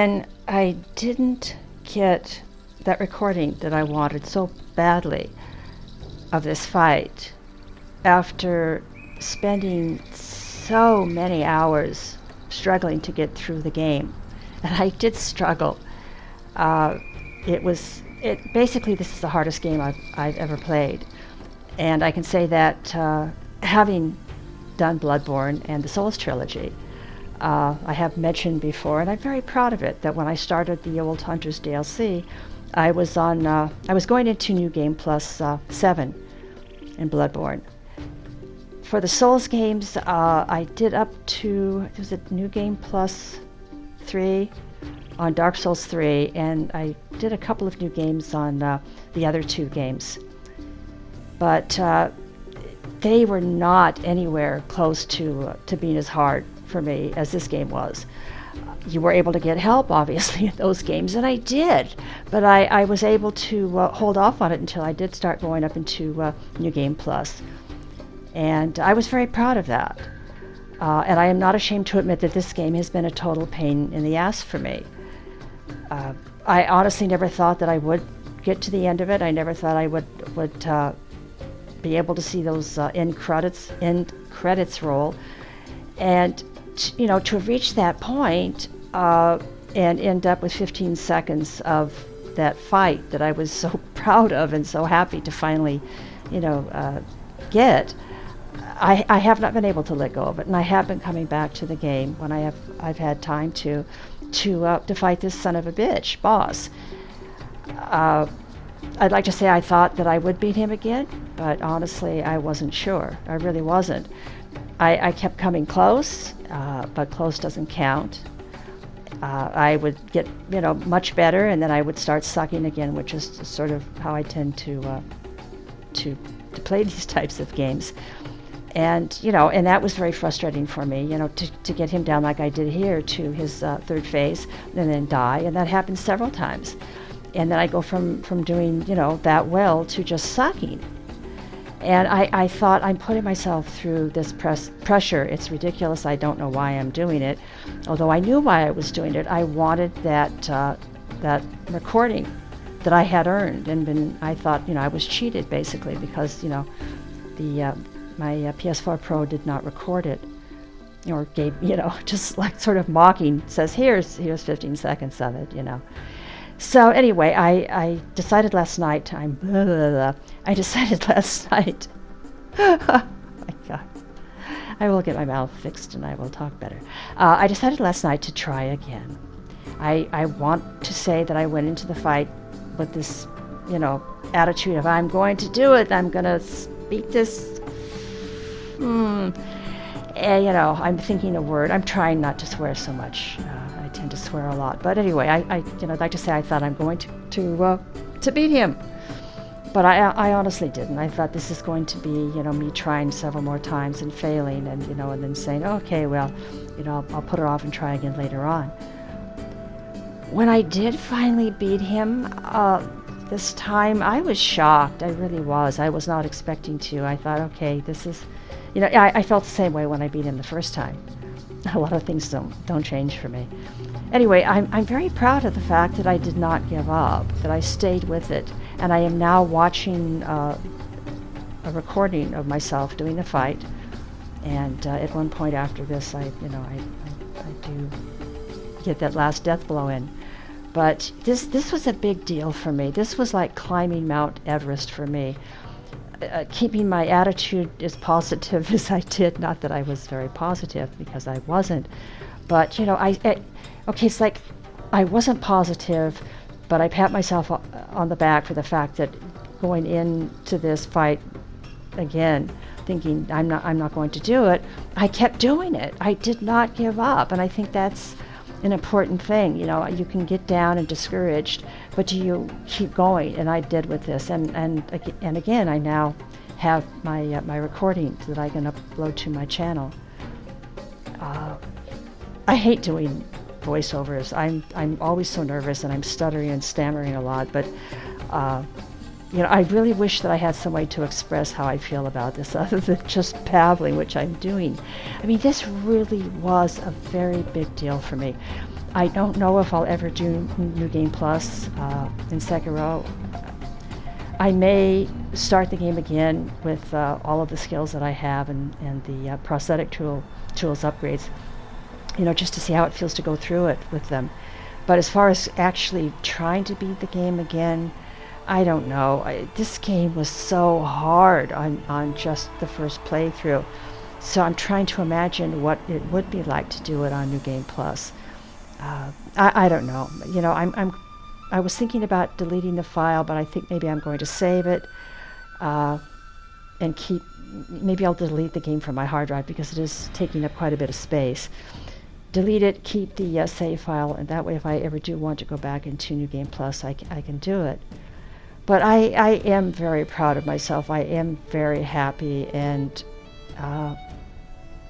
when I didn't get that recording that I wanted so badly of this fight, after spending so many hours struggling to get through the game, and I did struggle. Basically, this is the hardest game I've ever played, and I can say that having done Bloodborne and the Souls trilogy, I have mentioned before, and I'm very proud of it, that when I started the Old Hunters DLC, I was going into New Game Plus 7 in Bloodborne. For the Souls games, I did up to, was it New Game Plus 3 on Dark Souls 3, and I did a couple of new games on the other two games. But they were not anywhere close to being as hard for me as this game was. You were able to get help, obviously, in those games, and I did. But I was able to hold off on it until I did start going up into New Game Plus. And I was very proud of that. And I am not ashamed to admit that this game has been a total pain in the ass for me. I honestly never thought that I would get to the end of it. I never thought I would be able to see those end credits roll. And to have reached that point and end up with 15 seconds of that fight that I was so proud of and so happy to finally, get, I have not been able to let go of it, and I have been coming back to the game when I've had time to fight this son of a bitch boss. I'd like to say I thought that I would beat him again, but honestly, I wasn't sure. I really wasn't. I kept coming close, but close doesn't count. I would get, much better, and then I would start sucking again, which is sort of how I tend to play these types of games. And, and that was very frustrating for me, to get him down like I did here to his third phase and then die. And that happened several times. And then I go from doing, that well to just sucking. And I thought, I'm putting myself through this pressure. It's ridiculous. I don't know why I'm doing it. Although I knew why I was doing it. I wanted that recording that I had earned. And I thought, I was cheated basically because, my PS4 Pro did not record it, or gave, just like sort of mocking, says, here's 15 seconds of it, So anyway, I decided last night, I decided last night, oh my God, I will get my mouth fixed and I will talk better. I decided last night to try again. I want to say that I went into the fight with this, attitude of, I'm going to do it, I'm going to beat this. And, I'm thinking a word. I'm trying not to swear so much. I tend to swear a lot. But anyway, I'd like to say I thought I'm going to beat him. But I honestly didn't. I thought this is going to be, me trying several more times and failing and, and then saying, okay, well, I'll put it off and try again later on. When I did finally beat him, this time I was shocked. I really was. I was not expecting to. I thought, okay, this is... I felt the same way when I beat him the first time. A lot of things don't change for me. Anyway, I'm very proud of the fact that I did not give up, that I stayed with it, and I am now watching a recording of myself doing the fight. And at one point after this, I do get that last death blow in. But this was a big deal for me. This was like climbing Mount Everest for me. Keeping my attitude as positive as I did, not that I was very positive because I wasn't, but it's like I wasn't positive, but I pat myself on the back for the fact that going into this fight again, thinking I'm not going to do it, I kept doing it. I did not give up, and I think that's an important thing. You can get down and discouraged, but do you keep going? And I did with this, and again, I now have my recording that I can upload to my channel. I hate doing voiceovers. I'm always so nervous, and I'm stuttering and stammering a lot. But I really wish that I had some way to express how I feel about this other than just babbling, which I'm doing. I mean, this really was a very big deal for me. I don't know if I'll ever do New Game Plus in Sekiro. I may start the game again with all of the skills that I have and the prosthetic tools upgrades, just to see how it feels to go through it with them. But as far as actually trying to beat the game again, I don't know. This game was so hard on just the first playthrough. So I'm trying to imagine what it would be like to do it on New Game Plus. I don't know. I was thinking about deleting the file, but I think maybe I'm going to save it and maybe I'll delete the game from my hard drive because it is taking up quite a bit of space. Delete it, keep the save file, and that way if I ever do want to go back into New Game Plus, I can do it. But I am very proud of myself. I am very happy, and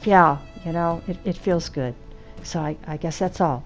yeah, it feels good. So I guess that's all.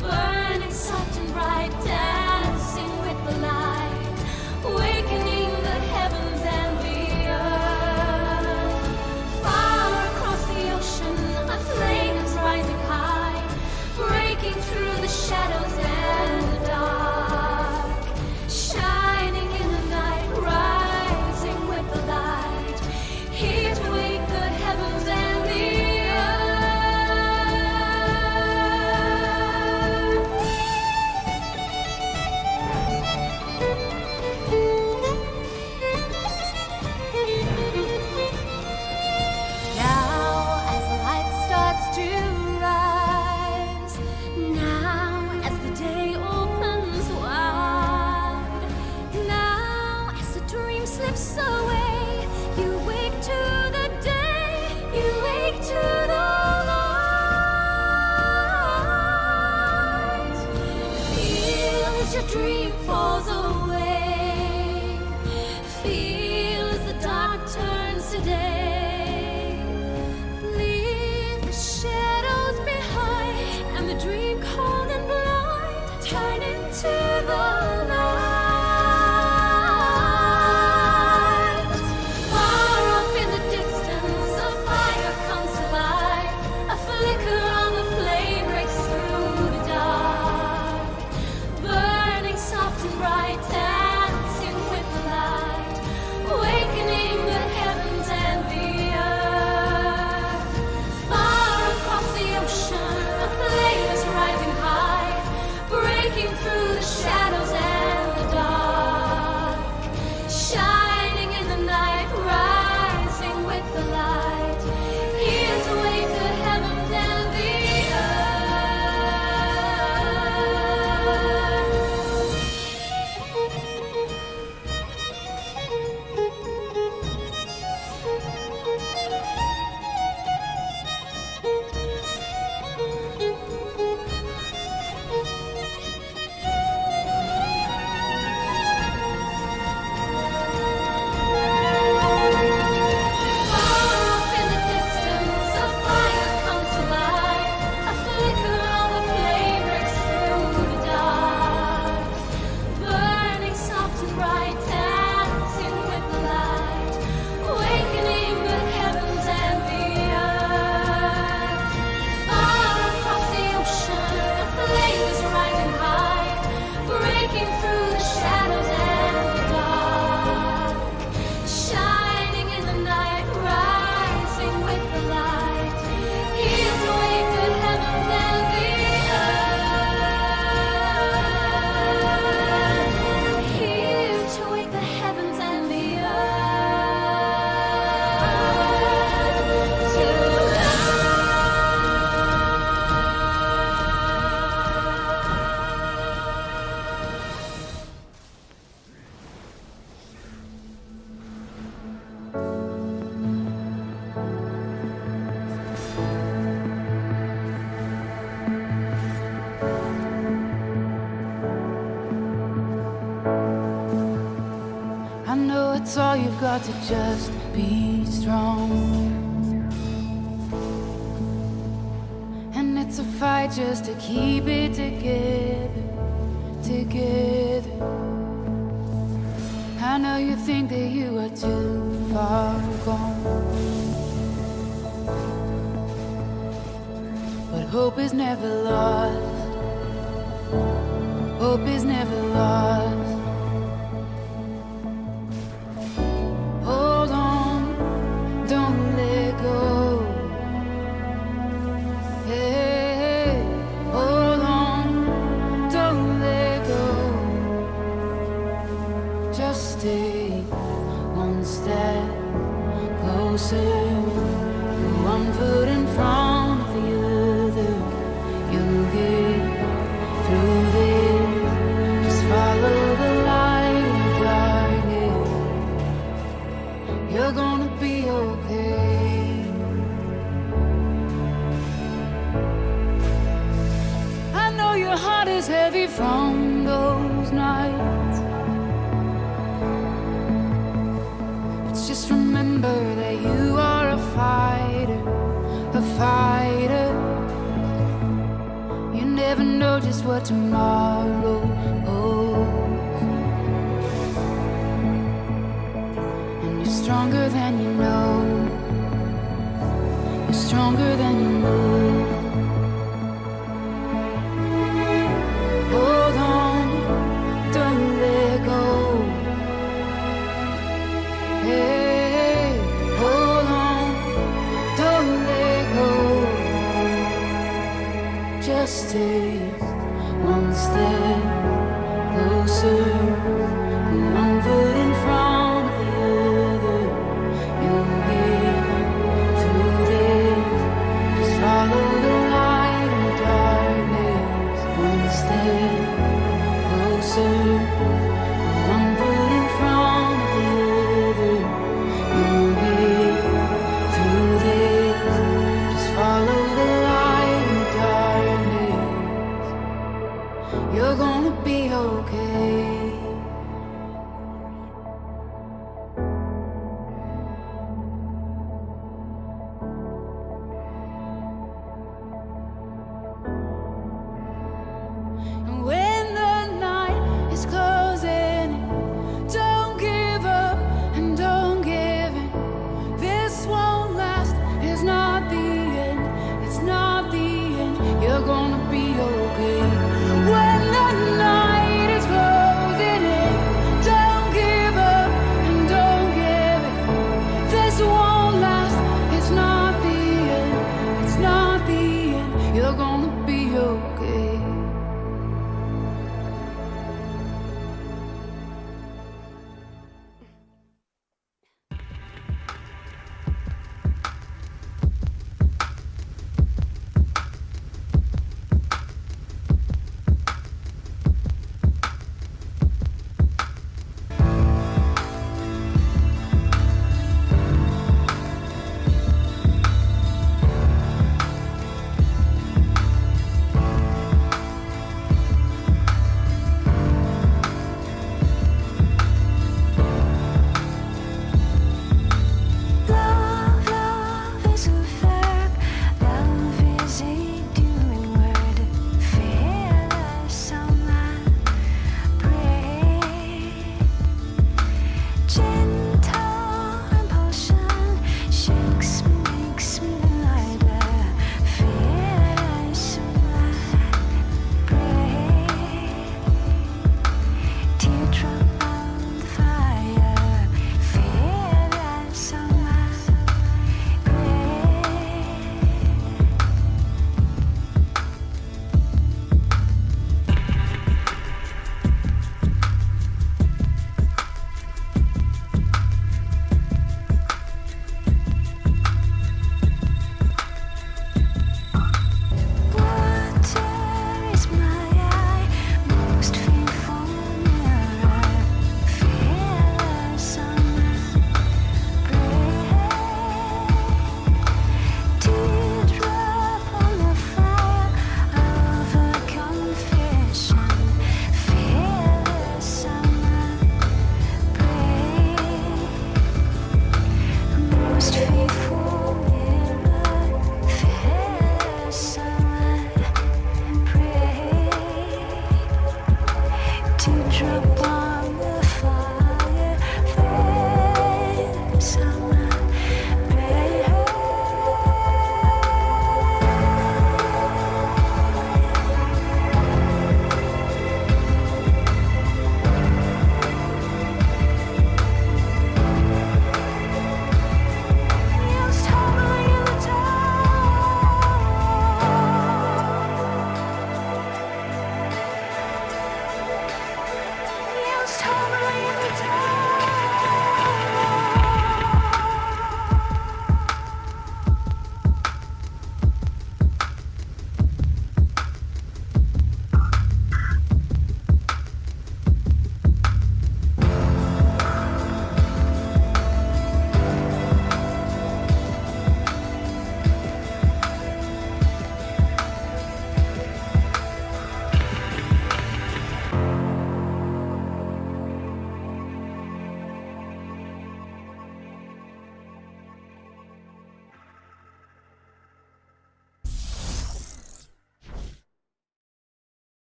Burning soft and bright, dancing with the light. That's all you've got to just be strong. And it's a fight just to keep it together, together. I know you think that you are too far gone, but hope is never lost. Hope is never lost. Hold on, don't let go. Hey, hold on, don't let go. Just stay one step closer, one foot in front of the other. You'll get through this. Just follow the light in the darkness. You're gonna be okay. I know your heart is heavy from those nights. Just remember that you are a fighter, a fighter. You never know just what tomorrow holds. And you're stronger than you know. You're stronger than you know. Hold on, don't let go. Hey, hold on, don't let go. Just stay